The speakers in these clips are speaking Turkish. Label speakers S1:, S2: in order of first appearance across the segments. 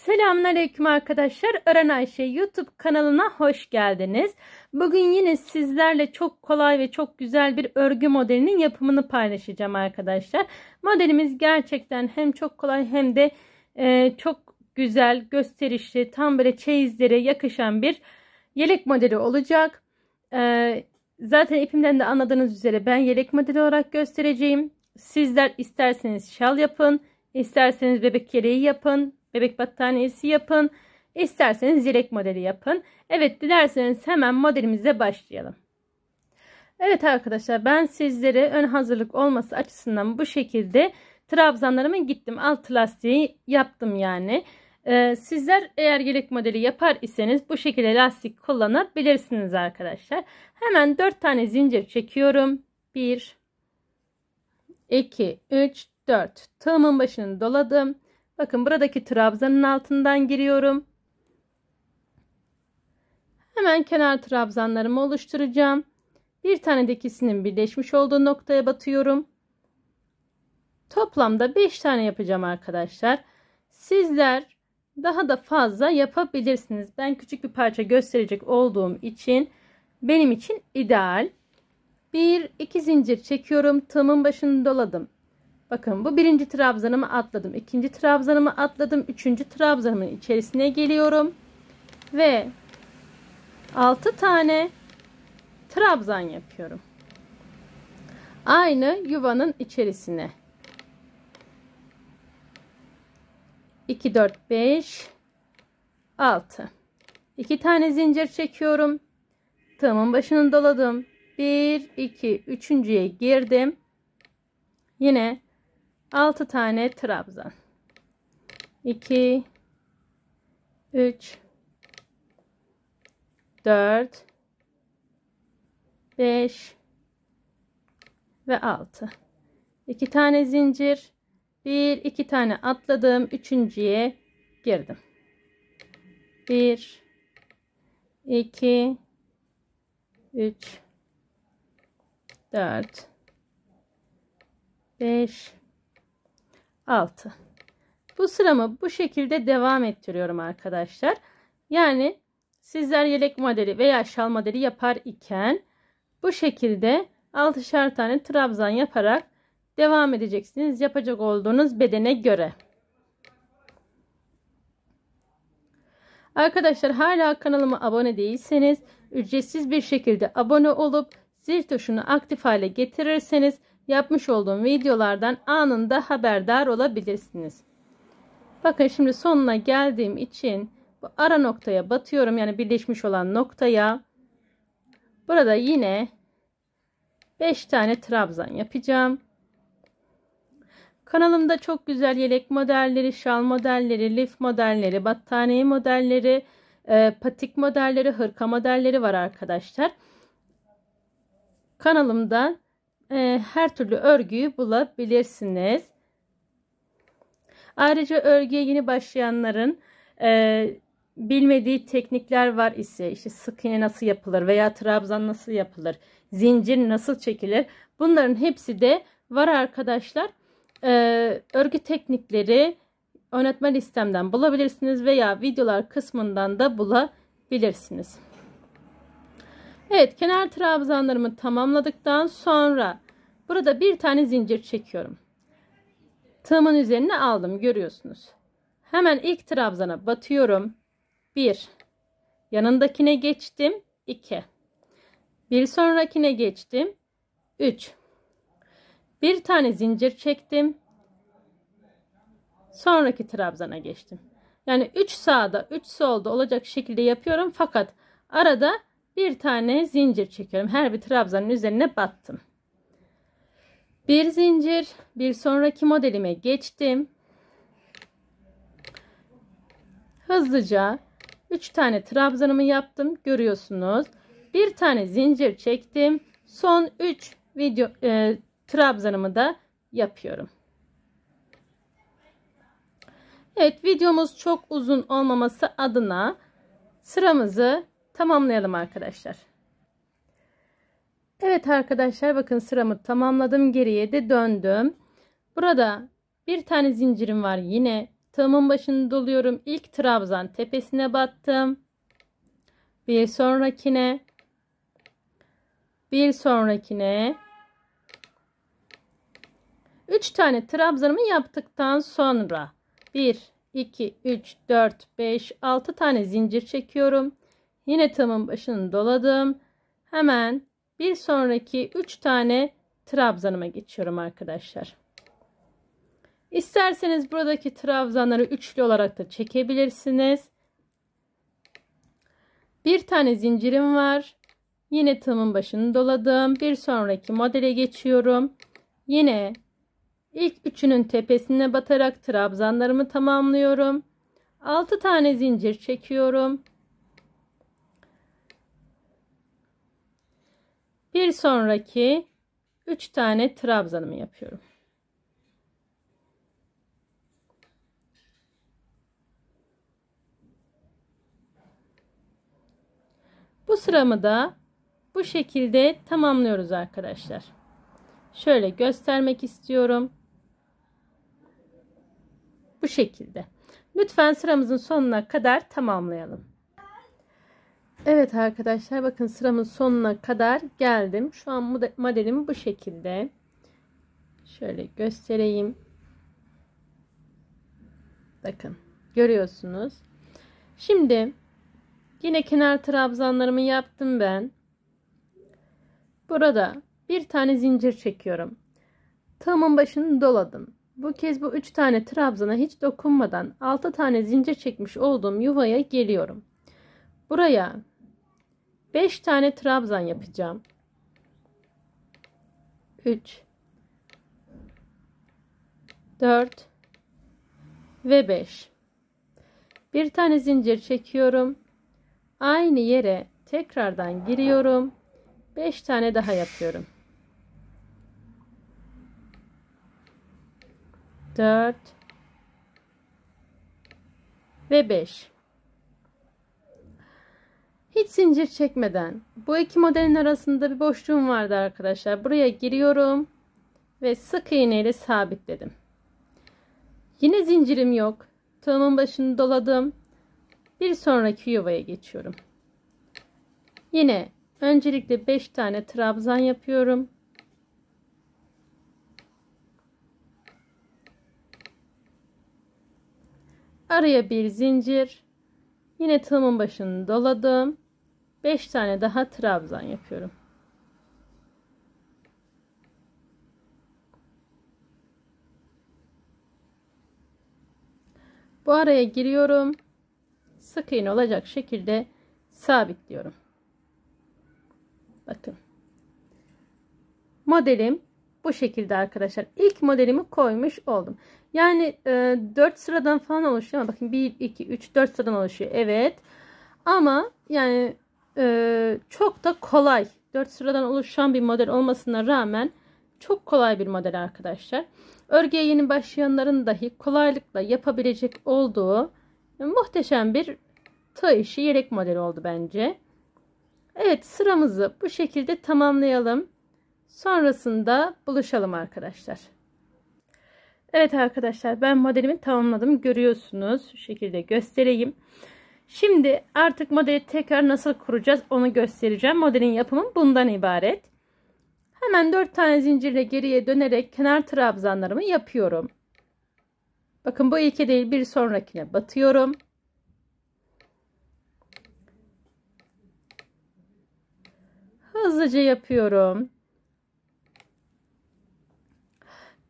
S1: Selamünaleyküm arkadaşlar. Öğren Ayşe YouTube kanalına hoş geldiniz. Bugün yine sizlerle çok kolay ve çok güzel bir örgü modelinin yapımını paylaşacağım arkadaşlar. Modelimiz gerçekten hem çok kolay hem de çok güzel, gösterişli, tam böyle çeyizlere yakışan bir yelek modeli olacak. Zaten ipimden de anladığınız üzere ben yelek modeli olarak göstereceğim. Sizler isterseniz şal yapın, isterseniz bebek yeleği yapın. Bebek battaniyesi yapın. İsterseniz yelek modeli yapın. Evet, dilerseniz hemen modelimize başlayalım. Evet arkadaşlar, ben sizlere ön hazırlık olması açısından bu şekilde trabzanlarıma gittim. Alt lastiği yaptım yani. Sizler eğer yelek modeli yapar iseniz bu şekilde lastik kullanabilirsiniz arkadaşlar. Hemen 4 tane zincir çekiyorum. 1 2 3 4 tığımın başını doladım. Bakın, buradaki trabzanın altından giriyorum. Hemen kenar trabzanlarımı oluşturacağım. Bir tane de ikisinin birleşmiş olduğu noktaya batıyorum. Toplamda 5 tane yapacağım arkadaşlar. Sizler daha da fazla yapabilirsiniz. Ben küçük bir parça gösterecek olduğum için benim için ideal. 1-2 zincir çekiyorum. Tığımın başını doladım. Bakın, bu birinci trabzanımı atladım. İkinci trabzanımı atladım. Üçüncü trabzanımın içerisine geliyorum. Ve 6 tane trabzan yapıyorum. Aynı yuvanın içerisine. 2, 4, 5, 6. 2 tane zincir çekiyorum. Tığımın başını doladım. 1, 2, üçüncüye girdim. Yine 6 tane trabzan. 2 3 4 5 ve 6. 2 tane zincir, 1-2 tane atladım, üçüncüye girdim. 1 2 3 4 5 6. Bu sıramı bu şekilde devam ettiriyorum arkadaşlar. Yani sizler yelek modeli veya şal modeli yapar iken bu şekilde 6'şar tane trabzan yaparak devam edeceksiniz yapacak olduğunuz bedene göre. Arkadaşlar, hala kanalıma abone değilseniz ücretsiz bir şekilde abone olup zil tuşunu aktif hale getirirseniz yapmış olduğum videolardan anında haberdar olabilirsiniz. Bakın, şimdi sonuna geldiğim için bu ara noktaya batıyorum. Yani birleşmiş olan noktaya. Burada yine 5 tane trabzan yapacağım. Kanalımda çok güzel yelek modelleri, şal modelleri, lif modelleri, battaniye modelleri, patik modelleri, hırka modelleri var arkadaşlar. Kanalımda her türlü örgüyü bulabilirsiniz. Ayrıca örgüye yeni başlayanların bilmediği teknikler var ise, işte sık iğne nasıl yapılır veya trabzan nasıl yapılır, zincir nasıl çekilir, bunların hepsi de var arkadaşlar. Örgü teknikleri oynatma listemden bulabilirsiniz veya videolar kısmından da bulabilirsiniz. Evet, kenar trabzanlarımı tamamladıktan sonra burada bir tane zincir çekiyorum. Tığımın üzerine aldım, görüyorsunuz. Hemen ilk trabzana batıyorum. 1. Yanındakine geçtim. 2. Bir sonrakine geçtim. 3. Bir tane zincir çektim. Sonraki trabzana geçtim. Yani 3 sağda 3 solda olacak şekilde yapıyorum. Fakat arada bir tane zincir çekiyorum. Her bir trabzanın üzerine battım. Bir zincir, bir sonraki modelime geçtim. Hızlıca 3 tane trabzanımı yaptım, görüyorsunuz. Bir tane zincir çektim. Son 3 trabzanımı da yapıyorum. Evet, videomuz çok uzun olmaması adına sıramızı tamamlayalım arkadaşlar. Evet arkadaşlar, bakın sıramı tamamladım. Geriye de döndüm. Burada bir tane zincirim var. Yine Tığımın başını doluyorum. İlk trabzan tepesine battım. Bir sonrakine. Bir sonrakine. 3 tane trabzanımı yaptıktan sonra 1, 2, 3, 4, 5, 6 tane zincir çekiyorum. Yine tığımın başını doladım. Hemen bir sonraki 3 tane trabzanıma geçiyorum arkadaşlar. İsterseniz buradaki trabzanları üçlü olarak da çekebilirsiniz. Bir tane zincirim var. Yine tığımın başını doladım. Bir sonraki modele geçiyorum. Yine ilk üçünün tepesine batarak trabzanlarımı tamamlıyorum. 6 tane zincir çekiyorum. Bir sonraki 3 tane trabzanımı yapıyorum. Bu sıramı da bu şekilde tamamlıyoruz arkadaşlar. Şöyle göstermek istiyorum. Bu şekilde. Lütfen sıramızın sonuna kadar tamamlayalım. Evet arkadaşlar, bakın sıramın sonuna kadar geldim. Şu an modelim bu şekilde. Şöyle göstereyim. Bakın görüyorsunuz. Şimdi yine kenar trabzanlarımı yaptım ben. Burada bir tane zincir çekiyorum. Tığımın başını doladım. Bu kez bu 3 tane trabzana hiç dokunmadan 6 tane zincir çekmiş olduğum yuvaya geliyorum. Buraya 5 tane trabzan yapacağım. 3, 4 ve 5. Bir tane zincir çekiyorum. Aynı yere tekrardan giriyorum. 5 tane daha yapıyorum. 4 ve 5. Hiç zincir çekmeden bu iki modelin arasında bir boşluğum vardı arkadaşlar. Buraya giriyorum ve sık iğne ile sabitledim. Yine zincirim yok. Tığımın başını doladım. Bir sonraki yuvaya geçiyorum. Yine öncelikle 5 tane trabzan yapıyorum. Araya bir zincir. Yine tığımın başını doladım. 5 tane daha trabzan yapıyorum. Bu araya giriyorum. Sık iğne olacak şekilde sabitliyorum. Bakın. Modelim bu şekilde arkadaşlar. İlk modelimi koymuş oldum. Yani 4 sıradan falan oluşuyor ama bakın 1, 2, 3, 4 sıradan oluşuyor. Evet. Ama yani çok da kolay. 4 sıradan oluşan bir model olmasına rağmen çok kolay bir model arkadaşlar. Örgüye yeni başlayanların dahi kolaylıkla yapabilecek olduğu muhteşem bir tığ işi yelek modeli oldu bence. Evet, sıramızı bu şekilde tamamlayalım. Sonrasında buluşalım arkadaşlar. Evet arkadaşlar, ben modelimi tamamladım. Görüyorsunuz. Şu şekilde göstereyim. Şimdi artık modeli tekrar nasıl kuracağız onu göstereceğim. Modelin yapımı bundan ibaret. Hemen 4 tane zincirle geriye dönerek kenar trabzanlarımı yapıyorum. Bakın bu ilki değil, bir sonrakine batıyorum. Hızlıca yapıyorum.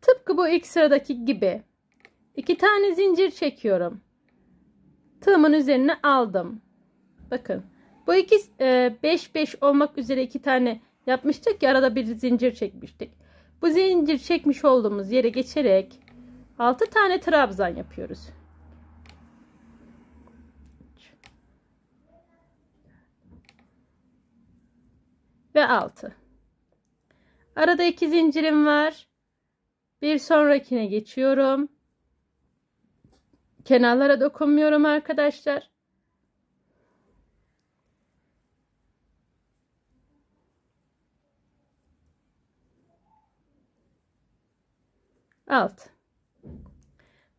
S1: Tıpkı bu ilk sıradaki gibi 2 tane zincir çekiyorum. Tığımın üzerine aldım. Bakın bu iki 5 olmak üzere 2 tane yapmıştık ya, arada bir zincir çekmiştik. Bu zincir çekmiş olduğumuz yere geçerek 6 tane trabzan yapıyoruz. Ve 6. Arada 2 zincirim var. Bir sonrakine geçiyorum. Kenarlara dokunmuyorum arkadaşlar. Alt.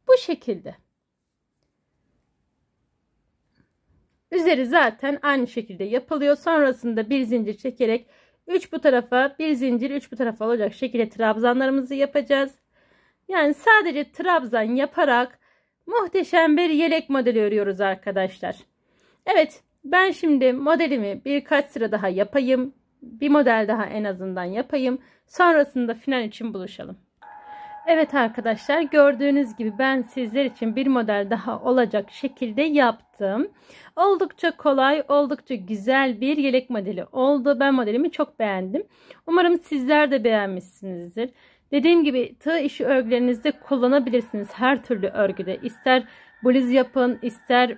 S1: Bu şekilde. Üzeri zaten aynı şekilde yapılıyor. Sonrasında bir zincir çekerek 3 bu tarafa, bir zincir 3 bu tarafa olacak şekilde trabzanlarımızı yapacağız. Yani sadece trabzan yaparak muhteşem bir yelek modeli örüyoruz arkadaşlar. Evet, ben şimdi modelimi birkaç sıra daha yapayım. Bir model daha en azından yapayım. Sonrasında final için buluşalım. Evet arkadaşlar, gördüğünüz gibi ben sizler için bir model daha olacak şekilde yaptım. Oldukça kolay, oldukça güzel bir yelek modeli oldu. Ben modelimi çok beğendim. Umarım sizler de beğenmişsinizdir. Dediğim gibi tığ işi örgülerinizde kullanabilirsiniz. Her türlü örgüde. İster bluz yapın, ister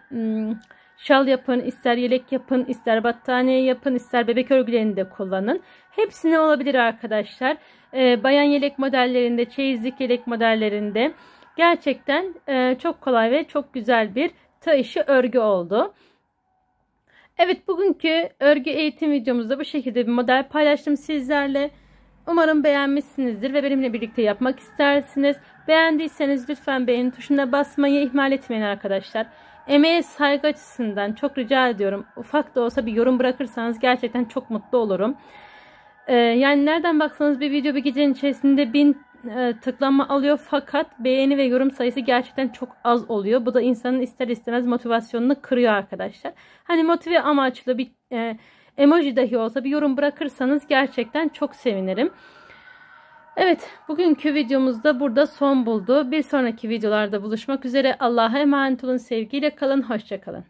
S1: şal yapın, ister yelek yapın, ister battaniye yapın, ister bebek örgülerinde kullanın. Hepsine olabilir arkadaşlar. Bayan yelek modellerinde, çeyizlik yelek modellerinde gerçekten çok kolay ve çok güzel bir tığ işi örgü oldu. Evet, bugünkü örgü eğitim videomuzda bu şekilde bir model paylaştım sizlerle. Umarım beğenmişsinizdir ve benimle birlikte yapmak istersiniz. Beğendiyseniz lütfen beğeni tuşuna basmayı ihmal etmeyin arkadaşlar. Emeğe saygı açısından çok rica ediyorum. Ufak da olsa bir yorum bırakırsanız gerçekten çok mutlu olurum. Yani nereden baksanız bir video bir gecenin içerisinde 1000 tıklanma alıyor, fakat beğeni ve yorum sayısı gerçekten çok az oluyor. Bu da insanın ister istemez motivasyonunu kırıyor arkadaşlar. Hani motive amaçlı bir emoji dahi olsa bir yorum bırakırsanız gerçekten çok sevinirim. Evet, bugünkü videomuz da burada son buldu. Bir sonraki videolarda buluşmak üzere. Allah'a emanet olun, sevgiyle kalın, hoşça kalın.